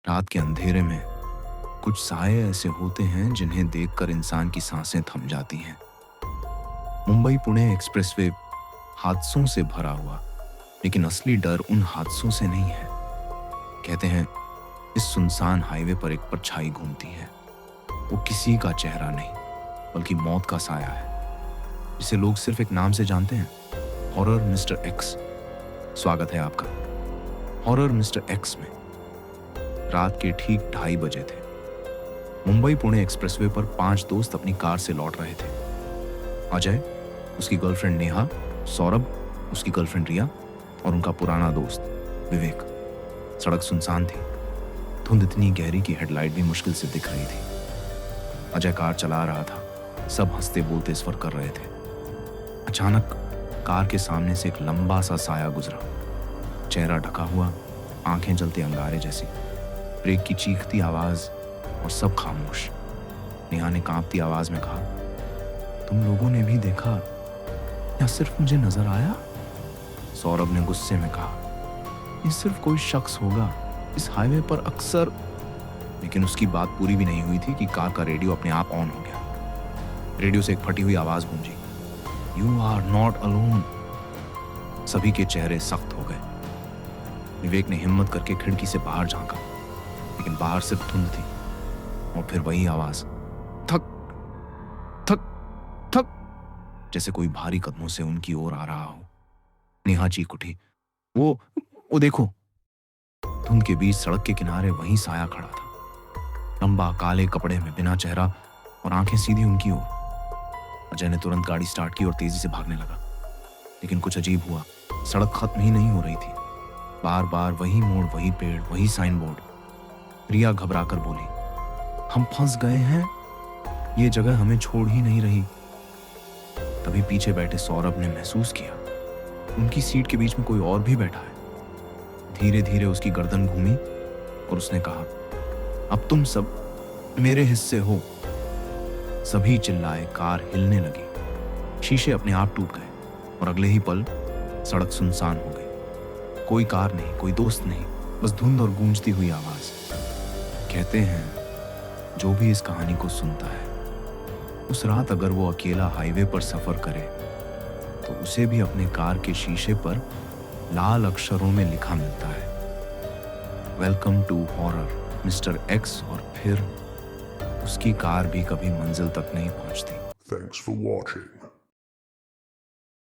रात के अंधेरे में कुछ साए ऐसे होते हैं जिन्हें देखकर इंसान की सांसें थम जाती हैं। मुंबई पुणे एक्सप्रेसवे हादसों से भरा हुआ, लेकिन असली डर उन हादसों से नहीं है। कहते हैं इस सुनसान हाईवे पर एक परछाई घूमती है। वो किसी का चेहरा नहीं बल्कि मौत का साया है, जिसे लोग सिर्फ एक नाम से जानते हैं, हॉरर मिस्टर एक्स। स्वागत है आपका हॉरर मिस्टर एक्स में। रात के ठीक 2:30 बजे थे। मुंबई पुणे एक्सप्रेसवे पर 5 दोस्त अपनी कार से लौट रहे थे। अजय, उसकी गर्लफ्रेंड नेहा, सौरभ, उसकी गर्लफ्रेंड रिया और उनका पुराना दोस्त विवेक। सड़क सुनसान थी। धुंध इतनी गहरी कि हेडलाइट भी मुश्किल से दिख रही थी। अजय कार चला रहा था। सब हंसते बोलते सफर कर रहे थे। अचानक कार के सामने से एक लंबा सा साया गुजरा, चेहरा ढका हुआ, आंखें जलते अंगारे जैसी। ब्रेक की चीखती आवाज और सब खामोश। नेहा ने कांपती आवाज में कहा, तुम लोगों ने भी देखा या सिर्फ मुझे नजर आया? सौरभ ने गुस्से में कहा, ये सिर्फ कोई शख्स होगा इस हाईवे पर अक्सर। लेकिन उसकी बात पूरी भी नहीं हुई थी कि कार का रेडियो अपने आप ऑन हो गया। रेडियो से एक फटी हुई आवाज गूंजी, यू आर नॉट अलोन। सभी के चेहरे सख्त हो गए। विवेक ने हिम्मत करके खिड़की से बाहर झांका, लेकिन बाहर सिर्फ धुंध थी और फिर वही आवाज, थक थक थक, जैसे कोई भारी कदमों से उनकी ओर आ रहा हो। नेहा चीख उठी, वो देखो। धुंध के बीच सड़क के किनारे वही साया खड़ा था, लंबा काले कपड़े में, बिना चेहरा और आंखें सीधी उनकी ओर। अजय ने तुरंत गाड़ी स्टार्ट की और तेजी से भागने लगा। लेकिन कुछ अजीब हुआ, सड़क खत्म ही नहीं हो रही थी। बार बार वही मोड़, वही पेड़, वही साइन बोर्ड। रिया घबराकर बोली, हम फंस गए हैं, ये जगह हमें छोड़ ही नहीं रही। तभी पीछे बैठे सौरभ ने महसूस किया उनकी सीट के बीच में कोई और भी बैठा है। धीरे धीरे उसकी गर्दन घूमी और उसने कहा, अब तुम सब मेरे हिस्से हो। सभी चिल्लाए, कार हिलने लगी, शीशे अपने आप टूट गए और अगले ही पल सड़क सुनसान हो गई। कोई कार नहीं, कोई दोस्त नहीं, बस धुंध और गूंजती हुई आवाज। कहते हैं जो भी इस कहानी को सुनता है, उस रात अगर वो अकेला हाईवे पर सफर करे तो उसे भी अपने कार के शीशे पर लाल अक्षरों में लिखा मिलता है, welcome to horror mister X, और फिर उसकी कार भी कभी मंजिल तक नहीं पहुंचती। Thanks for watching.